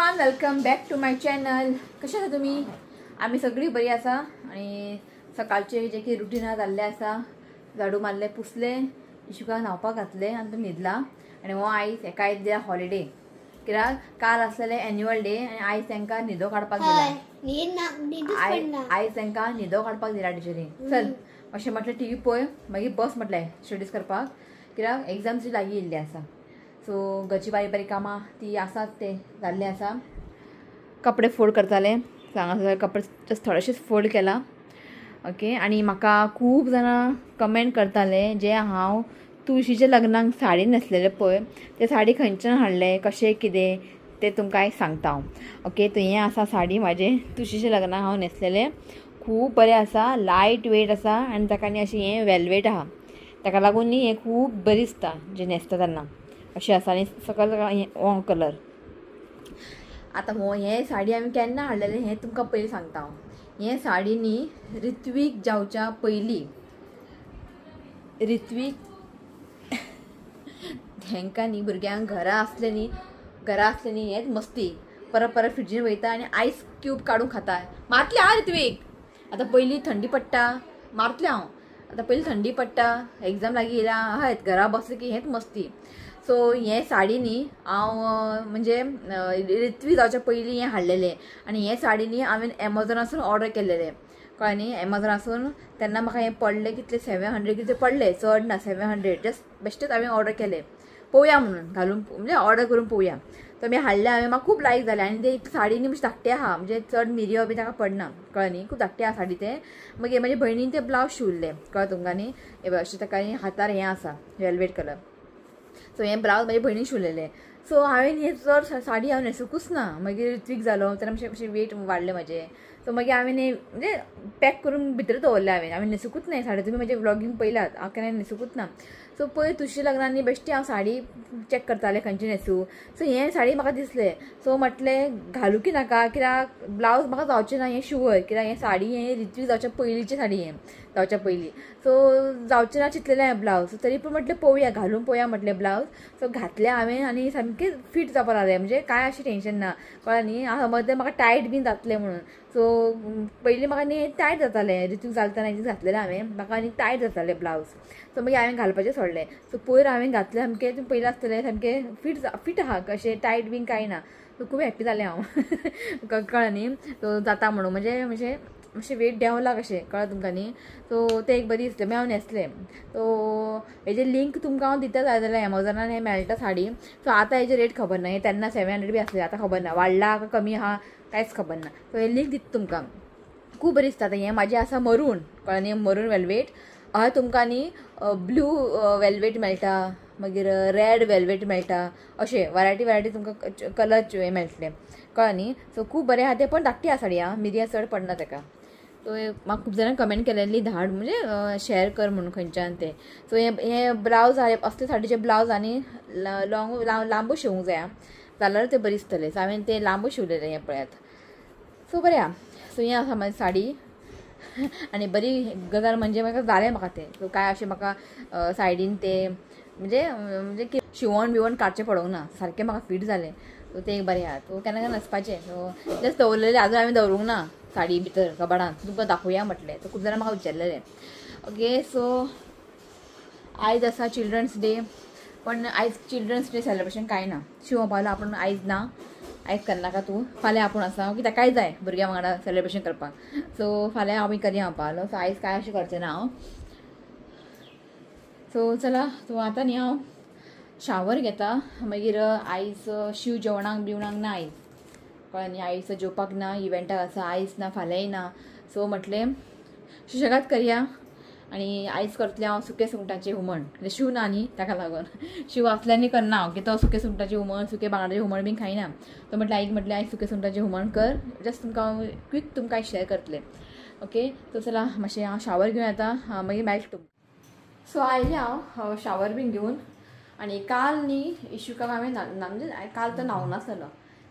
Everyone, welcome back to my channel. कशा आसा तुम्ही? आम्ही सगळी बरी आसा. आणि सकाळचे जे की रुटीन जाल्ले आसा, झाडू मारले, पुसले, इशुका न्हावपाक घातले आणि तो न्हिदला. आणि हो आयज एका दिला हॉलिडे, कित्याक काल आसलेले एन्युअल डे आणि आयज तांकां न्हिदो काडपाक दिला. आयज तांकां न्हिदो काडपाक दिला टिचरीन. चल अशें म्हटलें टीव्ही पळय, मागीर बस म्हटलें स्टडीज करपाक, कित्याक एग्जाम्स लागीं येयल्ली आसा. सो घरची बारीक बारीक कामां ती आसात, ते जाल्ले आसा. कपडे फोल्ड करताले, सांगा कपडे जस्ट थोडेशेच फोल्ड केला. ओके. आणि म्हाका खूब जाणां कमेंट करताले जे हांव तुळशीच्या लग्नाक साडी न्हेसलेले पळय, ते साडी खंयच्यान हाडले, कशें कितें ते तुमकां आयज सांगता हांव. ओके. तो हें आसा साडी म्हाजें तुळशीच्या लग्नाक हांव न्हेसलेलें. खूब बरें आसा, लायट वेट आसा आणि ताका न्ही अशें हें वेल्वेट आहा, ताका लागून न्ही हें खूब बरी दिसता जें न्हेसता तेन्ना. अशें आसा. आनी सकयल हो कलर. आतां हो हें साडी आमी केन्ना हाडलेलें हें तुमकां पयलीं सांगता हांव. हें साडी न्ही ऋत्वीक जावच्या पयलीं, ऋत्वीक हेंकां न्ही भुरग्यांक घरा आसले न्ही हेंच मस्ती परत फ्रिजीन वयता आनी आयस क्यूब काडून खाता. मारतले हांव ऋत्वीक. आतां पयलीं थंडी पडटा, मारतलें हांव. आतां पयलीं थंडी पडटा, एग्जाम लागीं येयल्या हयत घरा बसलें की हेंच मस्ती. सो हें साडी न्ही हांव म्हणजे ऋत्वीक जावच्या पयलीं हें हाडलेलें. आनी हें साडी न्ही हांवें एमेझॉनासून ऑर्डर केल्लेलें, कळ्ळें न्ही. एमेझॉनासून तेन्ना म्हाका हें पडलें कितले 700 कितें पडलें, चड ना 700. जस्ट बेश्टेच हांवें ऑर्डर केलें, पळोवया म्हणून घालून, म्हणजे ऑर्डर करून पळोवया. तो मी हाडलें हांवें, म्हाका खूब लायक जालें. आनी ते साडी न्ही मातशी धाकटी आहा, म्हणजे चड मिरयो बी ताका पडना, कळ्ळें न्ही. खूब धाकटी आहा साडी. ते मागीर म्हाज्या भयणीन तें ब्लावज शिवल्लें, कळ्ळें तुमकां न्ही. हे अशें ताका हातार हें आसा वेल्वेट कलर. सो हें ब्लावज म्हाज्या भयणीन शिवलेलें. सो हांवें हें चड साडी हांव न्हेसूंकूच ना. मागीर ऋत्वीक जालो तेन्ना मातशें वेट वाडलें म्हाजें. सो मागीर हांवें हें म्हणजे पॅक करून भितर दवरलें हांवें न्हेसूंकूच ना साडी. तुमी म्हजें व्लॉगींग पळयलात, हांव केन्ना न्हेसूंकूच ना. सो पळय तुळशी लग्नांनी बेश्टी हांव साडी चॅक करतालें खंयची न्हेसूं. सो हें साडी म्हाका दिसलें, सो म्हटलें घालूं की नाका, कित्याक ब्लावज म्हाका जावचें ना हें शुवर, कित्याक हें साडी हें ऋत्वीक जावच्या पयलींची साडी, हें जावच्या पयलीं. सो जावचें ना चिंतलेलें हांवें ब्लावज. तरी पूण म्हटलें पळोवया, घालून पळोवया म्हटलें ब्लावज. सो घातलें हांवें आनी सामकें फिट जावपा लागलें, म्हणजे कांय अशें टेंशन ना, कळ्ळें न्ही. हांव समज म्हाका टायट बीन जातलें म्हणून. सो पयलीं म्हाका न्ही टायट जातालें, ऋत्वीक जाता घातलेलें हांवें, म्हाका आनी टायट जातालें ब्लावज. सो मागीर हांवें घालपाचें सोडलें. सो पयर हांवें घातलें सामकें, तुमी पयलें आसतलें सामकें फिट आहा, अशें टायट बीन कांय ना. सो खूब हॅप्पी जालें हांव. कळ्ळें न्ही. सो जाता म्हणून म्हणजे मातशें वेट देंवला कशें, कळ्ळें तुमकां न्ही. सो तें एक बरी दिसलें. मागीर हांव न्हेसलें. सो हेजें लिंक तुमकां हांव दिता जाय जाल्यार एमेझॉनान हें मेळटा साडी. सो आतां हेजें रेट खबर ना, हें तेन्ना 700 बी आसलें, आतां खबर ना वाडला काय कमी आहा कांयच खबर ना. सो हें लिंक दिता तुमकां. खूब बरी दिसता. हें म्हाजें आसा मरून, कळ्ळें न्ही, मरून वेल्वेट. हय तुमकां न्ही ब्लू वेल्वेट मेळटा, मागीर रेड वेल्वेट मेळटा, अशें वरायटी तुमकां कलर हें मेळटलें, कळ्ळें न्ही. सो खूब बरें आहा तें, पण धाकटी आहा साडी आहा, मिरयां चड पडना ताका. सो म्हाका खूब जाणां कमेंट केलेली धाड म्हणजे शेअर कर म्हणून खंयच्यान तें. सो हें ब्लावज असले साडीचे ब्लावज आनी लांबूच शिवूंक जाय जाल्यार तें बरी दिसतलें. सो हांवें तें लांबूच शिवलेलें हें पळयात. सो बरें आहा. सो हें आसा म्हाजी साडी. आनी बरी गजाल म्हणजे म्हाका जालें म्हाका तें. सो कांय अशें म्हाका सायडीन तें म्हणजे शिवण बिवण काडचें पडोंक ना, सारकें म्हाका फिट जालें. सो तें एक बरें आहा. सो केन्ना न्हेसपाचें. सो जस्ट दवरलेलें, आजून हांवें दवरूंक ना साडी भितर कबाडान, तुमकां दाखोवया म्हटलें. सो खूब जाणां म्हाका विचारलेलें. ओके. सो आयज आसा चिल्ड्रन्स डे, पण आयज चिल्ड्रन्स डे सेलिब्रेशन कांय ना. शिव पावला आपूण आयज ना, आयज करनाका तूं, फाल्यां आपूण आसा. ओके. ताकाय जाय भुरग्यां वांगडा सेलिब्रेशन करपाक. सो फाल्यां आमी करया पावलो. सो आयज कांय अशें करचें ना हांव. सो चला. सो आतां न्ही हांव शावर घेता. मागीर आयज शिव जेवणाक बिवणाक ना आयज, कळ्ळें न्ही. आयज जेवपाक ना, इव्हेंटाक आसा आयज ना, फाल्यांय ना. सो म्हटलें सुशेगाद करया. आनी आयज करतलें हांव सुकें सुंगटाचें हुमण. म्हणजे शिव ना न्ही ताका लागून. शिव आसल्यार करना हांव, की तो सुकें सुंगटाचें हुमण, सुकें बांगड्याचें हुमण बीन खायना. तो म्हटलें आईक म्हटलें आयज सुकें सुंगटाचें हुमण कर, जस्ट तुमकां क्वीक तुमकां शेअर करतलें. ओके. सो चला मातशें हांव शावर घेवन येता, मागीर मेळटा तुमकां. सो आयलें हांव शावर बीन घेवन. आनी काल न्ही इशुकाक हांवें म्हणजे काल तो न्हावंक नासलेलो,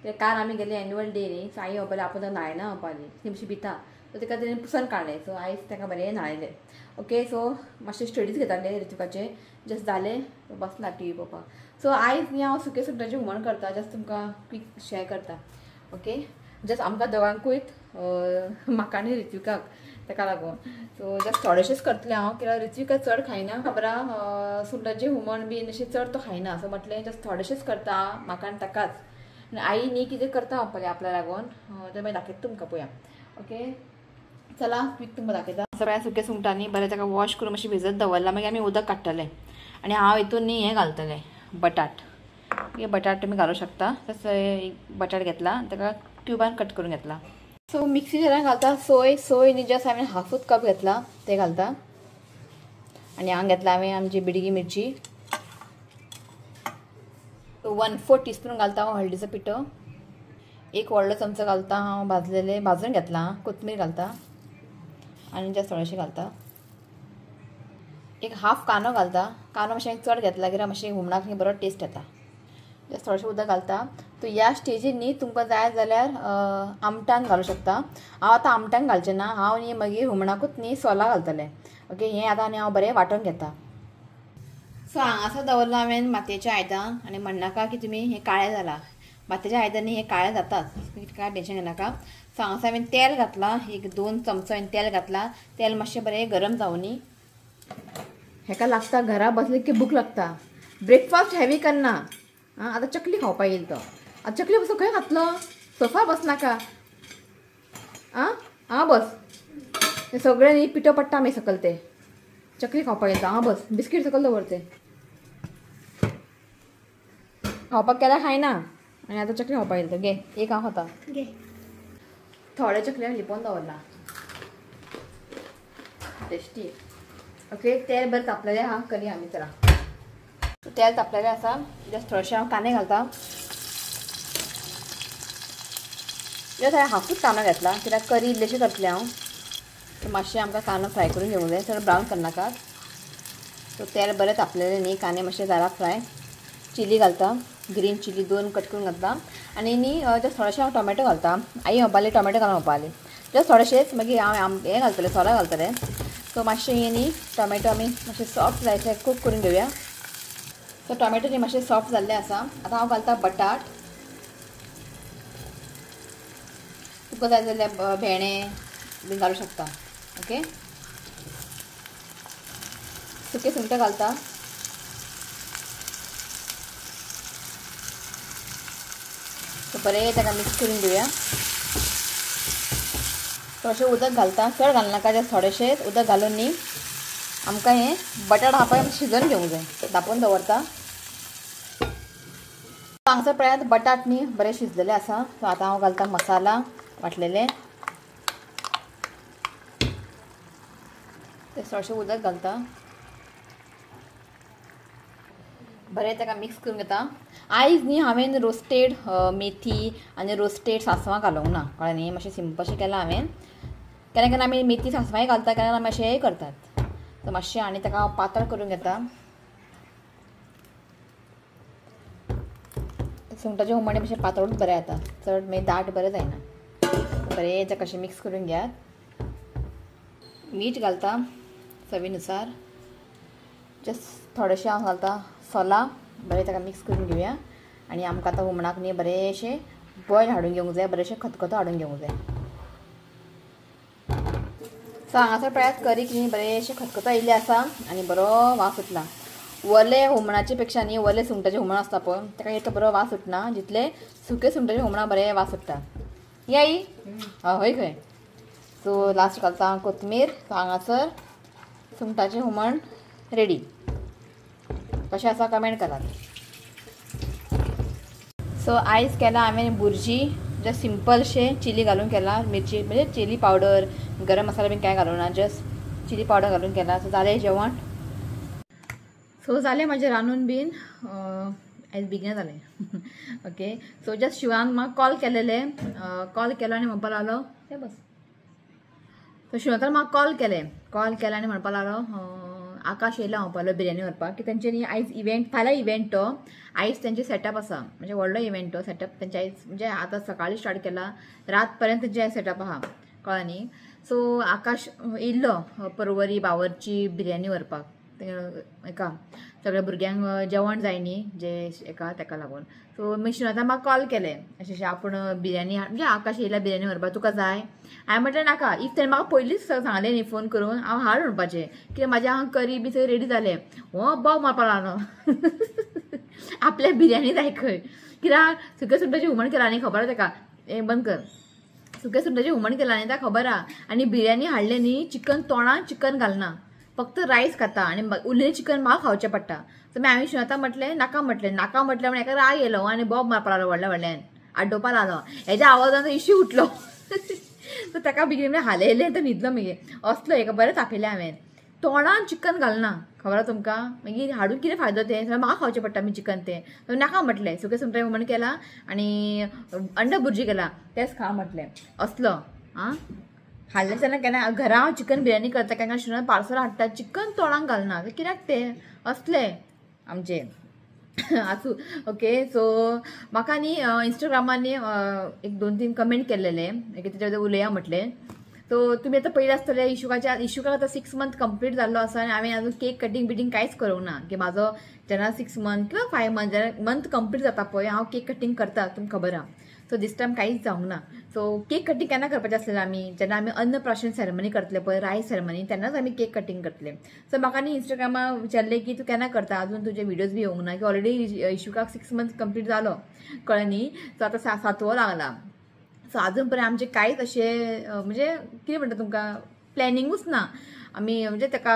ते काल आमी गेले एन्युअल डे न्ही. सो आई म्हणपाली आपूण तो न्हायना म्हणपाली, ती मातशी भिता. सो ताका तेणें पुसन काडलें. सो आयज ताका बरें न्हायलें. ओके. सो मातशें स्टडीज घेतालें ऋतुकाचें, जस्ट जालें बसला टीव्ही पळोवपाक. सो आयज न्ही हांव सुकें सुंगटाचें हुमण करता, जस्ट तुमकां क्वीक शेअर करता. ओके जस्ट आमकां दोगांकूय म्हाका आनी ऋत्विकाक ताका लागून सो जस्ट थोडेशेंच करतलें हांव कित्याक ऋत्विका चड खायना खबर आहा सुंगटाचें हुमण बीन अशें चड तो खायना सो म्हटलें जस्ट थोडेशेंच करता म्हाका आनी ताकाच आनी आई न्ही कितें करता हांव आपल्या लागून तें मागीर दाखयता तुमकां पळया ओके चला क्वीक तुमकां दाखयता सगळ्या सुके सुंगटांनी बरें ताका वॉश करून मातशें भिजत दवरला मागीर आमी उदक काडटलें आनी हांव हितून न्ही हें घालतलें बटाट बटाट तुम्ही घालू शकता तसं बटाट घेतला ताका क्यूबान कट करून घेतला सो मिक्सी जारान घालता सोय न्ही जस्ट हांवें हाफूच कप घेतला ते घालता आनी हांगा घेतला हांवें आमची बिडगी मिरची 1/4 टीस्पून घालता हांव हळदीचो पिठो 1 व्हडलो चमचो घालता हांव भाजून घेतला कोथमीर घालता आनी जस्ट थोडेशें घालता एक हाफ कांदो घालता कांदो मातशें चड घेतला कित्याक मातशें हुमणाक न्ही बरो टेस्ट येता जस्ट थोडेशें उदक घालता तो ह्या स्टेजीर न्ही तुमकां जाय जाल्यार आमटान घालूं शकता हांव आतां आमटान घालचें ना हांव न्ही मागीर हुमणाकूच न्ही सोलां घालतलें ओके हें आतां आनी हांव बरें वांटून घेता सो हांगासर दवरला हांवें मातयेचें आयदन आनी म्हणनाका की तुमी हें काळें जालां मातयेच्या आयदन न्ही हें काळें जाताच कांय टेंशन घेनाका सो हांगासर हांवें तेल घातलां 1-2 चमचो हांवें तेल घातलां तेल मातशें बरें गरम जावं न्ही हेका लागता घरा बसले की भूक लागता ब्रेकफास्ट हेवी करना आतां चकली खावपा येईल तो आतां चकली बसो खंय घातलो सोफा बसनाका आं बस ते सगळें न्ही पिठो पडटा मागीर सकयल ते चकली खावपा येता हां बस बिस्कीट सकयल दवर ते खावपाक केल्यार खायना आनी आतां चकली खावपा येता गे एक हांव खाता गे थोडे चकली हांवें लिपोवन दवरला टेस्टी ओके तेल बरें तापलेलें आहा करी आमी चला तेल तापलेलें आसा जस्ट थोडेशें हांव कांदे घालता जस्ट हांवें हाफूच कांदो घेतला कित्याक करी इल्लेशें करतलें हांव मातशें आमकां कांदो फ्राय करून घेवंक जाय चड ब्रावन करनाकात सो तेल बरें तापलेलें न्ही कांदे मातशें जाला फ्राय चिली घालता ग्रीन चिली 2 कट करून घातला आनी न्ही जस्ट थोडेशें हांव टोमॅटो घालता आई म्हणपाली टोमॅटो घालून म्हणपाली जस्ट थोडेशेंच मागीर हांव हें घालतलें सोलां घालतलें सो मातशें हें न्ही टोमॅटो आमी मातशें सॉफ्ट जायचे कूक करून घेवया सो टोमॅटो न्ही मातशें सॉफ्ट जाल्लें आसा आतां हांव घालता बटाट तुका जाय जाल्यार भेंडे बी घालूं शकता ओके सुके सुंगटां घालता सो बरें ताका मिक्स करून घेवया थोडेशें उदक घालता चड घालनाका जस्ट थोडेशें उदक घालून न्ही आमकां हें बटाट आहा पळय शिजोवन घेवंक जाय धांपून दवरता हांगासर पळयात बटाट न्ही बरें शिजलेले आसा सो आतां हांव घालता मसाला वाटलेले थोडेशें उदक घालता बरें ताका मिक्स करून घेता आयज न्ही हांवें रोस्टेड मेथी आनी रोस्टेड सांसवां घालूंक ना कळ्ळें न्ही मातशें सिंपलशें केलां हांवें केन्ना केन्ना आमी मेथी सांसवांय घालता केन्ना मातशेंय करतात सो मातशें आनी ताका हांव पातळ करून घेता सुंगटाचें हुमण मातशें पातळूच बरें येता चड मागीर दाट बरें जायना बरें ताका कशें मिक्स करून घेयात मीठ घालता चवीनुसार जस्ट थोडेशें हांव घालता सोलां बरें ताका मिक्स करून घेवया आनी आमकां आतां हुमणाक न्ही बरेंशें बॉयल हाडून घेवंक जाय बरेंशें खतखतो हाडून घेवंक जाय सो हांगासर पळयात करीक न्ही बरेंशें खतखतो येयल्लें आसा आनी बरो वास सुटला वले हुमणाचे पेक्षा न्ही वले सुंगटाचें हुमण आसता पळय ताका इतलो बरो वास सुटना जितले सुके सुंगटाचें हुमणाक बरें वास सुट्टा आई हय खंय सो लास्ट घालता कोथमीर सो हांगासर सुंगटाचें हुमण रेडी कशें आसा कमेंट करात सो आयज केला हांवें बुर्जी जस्ट सिंपलशें चिली घालून केला मिरची म्हणजे चिली पावडर गरम मसाला बीन कांय घालूना जस्ट चिली पावडर घालून केला सो जालें जेवण सो जालें म्हाजें रांदून बीन आयज बेगीन जालें ओके सो जस्ट शिवान म्हाका कॉल केलो आनी म्हणपा लागलो ते बस सो शिवान म्हाका कॉल केलें आनी म्हणपा लागलो आकाश येयला म्हणपालो बिर्याणी व्हरपाक की तेंचे न्ही आयज इव्हेंट फाल्यां इव्हेंट तो आयज तेंचे सेटअप आसा म्हणजे व्हडलो इव्हेंट तो सेटअप तेंचे आयज म्हणजे आतां सकाळीं स्टार्ट केला रात पर्यंत जे सेटअप आहा कळ्ळें न्ही सो आकाश येयल्लो पर्वरी बावरची बिर्याणी व्हरपाक हेका सगळ्या भुरग्यांक जेवण जाय न्ही जे एका ताका लागून. सो मिशन आतां म्हाका कॉल केलें अशें आपूण बिर्याणी म्हणजे आकाश येयला बिर्याणी व्हरपा तुका जाय. हांवें म्हटलें नाका. इफ तेणें म्हाका पयलींच सांगलें न्ही फोन करून हांव हाड म्हणपाचें कित्याक म्हाजें हांग करी बी थंय रेडी जालें. हो बोब मारपा लागलो आपल्याक बिर्याणी जाय खंय. कित्याक सुके सुंगटाचें हुमण केलां न्ही खबर ताका. हें बंद कर. सुके सुंगटाचें हुमण केलां न्ही ताका खबर आहा. आनी बिर्याणी हाडलें न्ही चिकन तोंडान चिकन घालना फक्त रायस खाता आनी उरलेलें चिकन म्हाका खावचें पडटा. सो हांवें श्वेता म्हटलें नाका म्हटलें म्हण हेका राग येयलो आनी बोब मारपा लागलो व्हडल्यान आड्डोवपा लागलो. हेज्या आवाजान इश्यू उठलो सो ताका बेगीन हालयलें तो न्हिदलो मागीर असलो हेका बरें तापयलें हांवें तोंडान चिकन घालना खबर आहा तुमकां. मागीर हाडून कितें फायदो तें म्हाका खावचें पडटा मी चिकन तें. नाका म्हटलें सुकें सुंगटाचें हुमण केलां आनी अंडा भुर्जी केला तेंच खा म्हटलें असलो. आं हाडलें तेन्ना केन्ना घरा हांव चिकन बिर्याणी करता केन्ना शिवराक पार्सल हाडटा चिकन तोंडाक घालना कित्याक तें असलें आमचें आसूं. ओके सो म्हाका न्ही इंस्टाग्रामार न्ही एक 2-3 कमेंट केल्लेले तेच्या उलया म्हटलें. सो तुमी आतां पयलीं आसतले इशूकाक आतां 6 मंथ कंप्लीट जाल्लो आसा आनी हांवें आजून केक कटींग बिटींग कांयच करूंक ना की म्हाजो जेन्ना 6 मंथ किंवा 5 मंथ जेन्ना मंथ कंप्लीट जाता पळय हांव केक कटींग करता तुमकां खबर आहा. सो दिस टायम कांयच जावंक ना. सो केक कटींग केन्ना करपाचें आसलेलें आमी जेन्ना आमी अन्नप्राशन सेरेमनी करतले पळय रायस सेरेमनी तेन्नाच आमी केक कटींग करतले. सो म्हाका न्ही इंस्टाग्रामार विचारलें की तूं केन्ना करता आजून तुजे विडियोज बी येवंक ना की ऑलरेडी इशूकाक 6 मंथ कंप्लीट जालो कळ्ळें न्ही. सो आतां 7वो लागला. सो आजून पर्यंत आमचें कांयच अशें म्हणजे कितें म्हणटा तुमकां प्लॅनिंगूच ना आमी म्हणजे ताका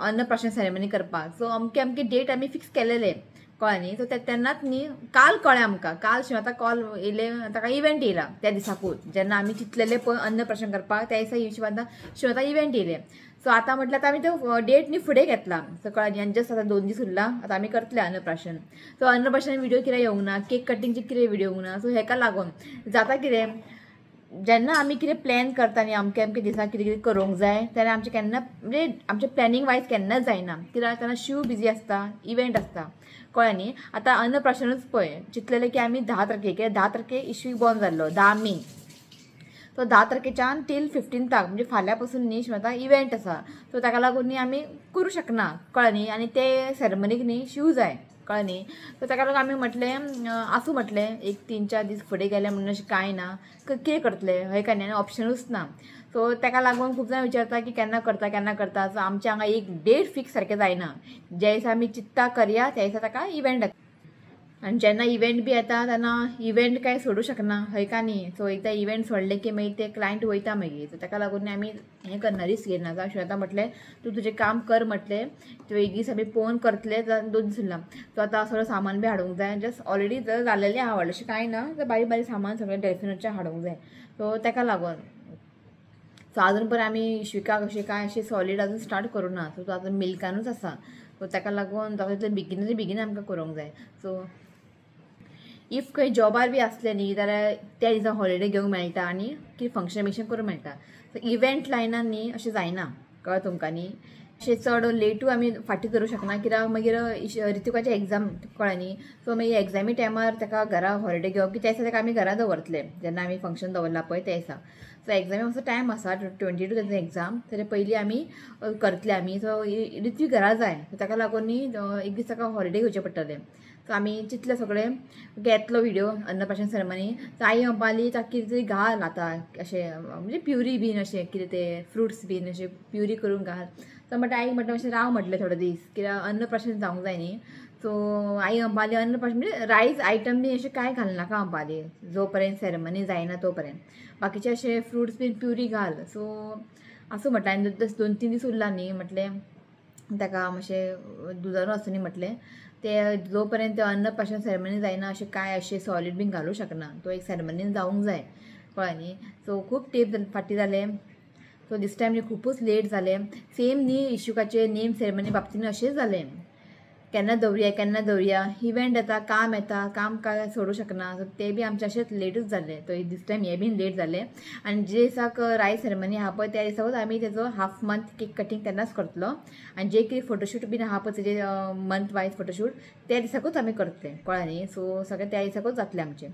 अन्नप्राशन सेरेमनी करपाक. सो अमके डेट आमी फिक्स केलेले कळ्ळें न्ही. सो तेन्नाच न्ही काल कळ्ळें आमकां काल शिवता कॉल येयलें ताका इवेंट येयला त्या दिसाकूच जेन्ना आमी चिंतलेलें पळय अन्नप्राशन करपाक त्या दिसा शिवता इवेंट येयलें. सो आतां म्हटल्यार आतां आमी तो डेट न्ही फुडें घेतला. सो कळ्ळें न्ही आनी जस्ट आतां 2 दीस उरला आतां आमी करतले अन्नप्राशन. सो अन्नप्राशन विडियो कितें येवंक ना केक कटींगचे कितें विडियो येवंक ना. सो हेका लागून जाता कितें जेन्ना आमी कितें प्लॅन करता न्ही अमके दिसा कितें कितें करूंक जाय तेन्ना आमचें केन्ना म्हणजे आमचें प्लॅनिंग वायज केन्नाच जायना कित्याक तेन्ना शिव बिजी आसता इवेंट आसता कळ्ळें न्ही. आतां अन्नप्राशनूच पळय चिंतलेलें की आमी 10 तारखेक 10 तारखेक इशू बंद जाल्लो 10 मे. सो 10 तारखेच्यान टील 15 म्हणजे फाल्यां पासून न्ही आतां इवेंट आसा. सो ताका लागून न्ही आमी करूं शकना कळ्ळें न्ही. आनी ते सेरेमनीक न्ही शिव जाय कळ्ळें न्ही. सो ताका लागून आमी म्हटलें आसूं म्हटलें एक 3-4 दीस फुडें गेलें म्हणून अशें कांय ना कितें करतलें हय काय न्ही ऑप्शनूच ना. सो ताका लागून खूब जाण विचारता की केन्ना करता. सो आमच्या हांगा एक डेट फिक्स सारकें जायना. ज्या दिसा आमी चिंतता करया त्या दिसा ताका इवेंट येता आनी जेन्ना इवेंट बी येता तेन्ना इवेंट कांय सोडूं शकना हय का न्ही. सो एकदां इवेंट सोडलें की मागीर ते क्लायंट वयता मागीर. सो ताका लागून आमी हें करना रिस्क घेयना. जावं श्वेता म्हटलें तूं तुजें काम कर म्हटलें तो एक दीस आमी पळोवन करतले 2 दीस उरला. सो आतां सगळें सामान बी हाडूंक जाय जस्ट ऑलरेडी जालेलें आहा व्हडलेंशें कांय ना बारीक बारीक सामान सगळें डेफिनेटचें हाडूंक जाय. सो ताका लागून सो आजून पर्यंत आमी इश्विकाक अशें कांय अशें सॉलीड आजून स्टार्ट करूं ना. सो तो आजून मिल्कानूच आसा. सो ताका लागून जाता बेगीन आमकां करूंक जाय. सो इफ खंय जॉबार बी आसलें न्ही जाल्यार त्या दिसा हॉलिडे घेवंक मेळटा आनी कितें फंक्शन बिक्शन करूंक मेळटा. सो इवेंट लायनान न्ही अशें जायना कळ्ळें तुमकां न्ही. अशें चड लेटू आमी फाटीं करूं शकना कित्याक मागीर रितुकाचें एग्जाम कळ्ळें न्ही. सो मागीर एग्जामी टायमार ताका घरा हॉलिडे घेवप की त्या दिसा ताका आमी घरा दवरतले जेन्ना आमी फंक्शन दवरला पळय त्या दिसा. सो एग्जामी मातसो टायम आसा 22 तेजो एग्जाम ताच्या पयलीं आमी करतले आमी. सो रितू घरा जाय सो ताका लागून न्ही एक दीस ताका हॉलिडे घेवचें पडटलें. सो आमी चिंतलें सगळें येतलो विडियो अन्नप्राशन सेरेमनी. सो आई म्हणपाली ताका कितें तरी घाल आतां अशें म्हणजे प्युरी बीन अशें कितें ते फ्रुट्स बीन अशें प्युरी करून घाल. सो म्हणटा आई म्हणटा अशें राव म्हटलें थोडे दीस कित्याक अन्नप्राशन जावंक जाय न्ही. सो आई म्हणपाली अन्नप्राशन म्हणजे रायस आयटम बी अशें कांय घालनाका म्हणपाली जो पर्यंत सेरेमनी जायना तो पर्यंत. बाकीचे अशें फ्रुट्स बीन प्युरी घाल. सो आसूं म्हटलें आनी 2-3 दीस उरला न्ही म्हटलें ताका मातशें दुदारू आसूं न्ही म्हटलें ते जो पर्यंत अन्नप्राशन सेरेमनी जायना अशें कांय अशें सॉलीड बीन घालूं शकना. तो एक सेरेमनीन जावंक जाय कळ्ळें न्ही. सो खूब तेंप फाटीं जालें. सो दिस टायम न्ही खूबच लेट जालें. सेम न्ही इशूकाचें नेम सेरेमनी बाबतींत अशेंच जालें केन्ना दवरया इवेंट येता काम काय सोडूं शकना. सो ते बी आमचें अशेंच लेटूच जालें. तो दिस टायम हें बीन लेट जालें. आनी जे दिसाक रायस सेरेमनी आहा पळय त्या दिसाकूच आमी तेजो हाफ मंथ केक कटींग तेन्नाच करतलो आनी जे कितें फोटोशूट बीन आहा पळय तेजे मंथ वायज फोटोशूट त्या दिसाकूच आमी करतले कळ्ळें न्ही. सो सगळें त्या दिसाकूच जातलें आमचें.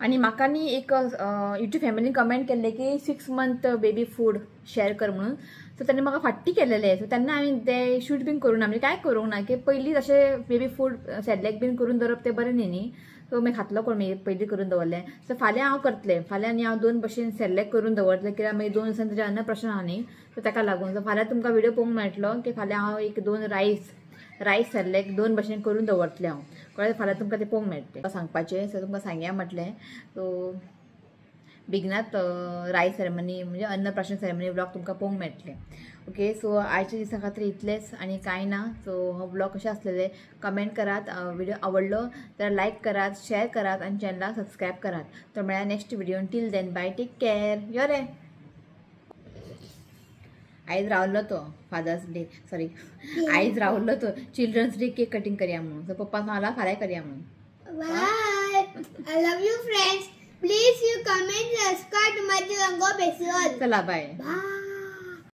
आणि म्हाका न्ही एक युट्यूब फॅमिलीन कमेंट केल्ले की 6 मंथ बेबी फूड शेअर कर म्हणून. सो त्यांनी म्हाका फाटी केलेले. सो तेन्ना हांवें ते शूट बीन करूंक ना, म्हणजे काय करूंक ना की पयलींच अशें बेबी फूड सेरलॅक बीन करून दवरप तें बरें न्ही. सो मागीर खातलो कोण मागीर पयलीं करून दवरलें. सो फाल्यां हांव करतलें. फाल्यां न्ही हांव 2 भशेन सेरलॅक करून दवरतलें, कित्याक मागीर 2 दिसांनी तेजे अन्नप्रशन आहा न्ही. सो ताका लागून सो फाल्यां तुमकां व्हिडिओ पळोवंक मेळटलो की फाल्यां हांव एक 2 रायस सेरलॅक 2 भशेन करून दवरतलें हांव. कळ्ळें? फाल्यां तुमकां तें पळोवंक मेळटलें सांगपाचें. सो तुमकां सांगया म्हटलें. सो बेगिनात रायस सेरेमनी म्हणजे अन्नप्राशन सेरेमनी व्लॉग तुमकां पळोवंक मेळटले. ओके. सो आयच्या दिसा खातीर इतलेंच आनी कांय ना. सो हो व्लॉग कशें आसलेले कमेंट करात. व्हिडिओ आवडलो तर लायक करात, शेअर करात आनी चॅनलाक सबस्क्रायब करात. तर मेळ्या नेक्स्ट व्हिडिओन. Till then bye, take care. यो रे. आयज रावल्लो तो फादर्स डे, सॉरी आयज रावल्लो तो चिल्ड्रन्स डे केक कटिंग करया म्हणून. सो पप्पा सांगला फाल्यां करया म्हणून. Bye. I love you friends. Please you comment, subscribe to my channel. Go Besiol. चला बाय. Bye.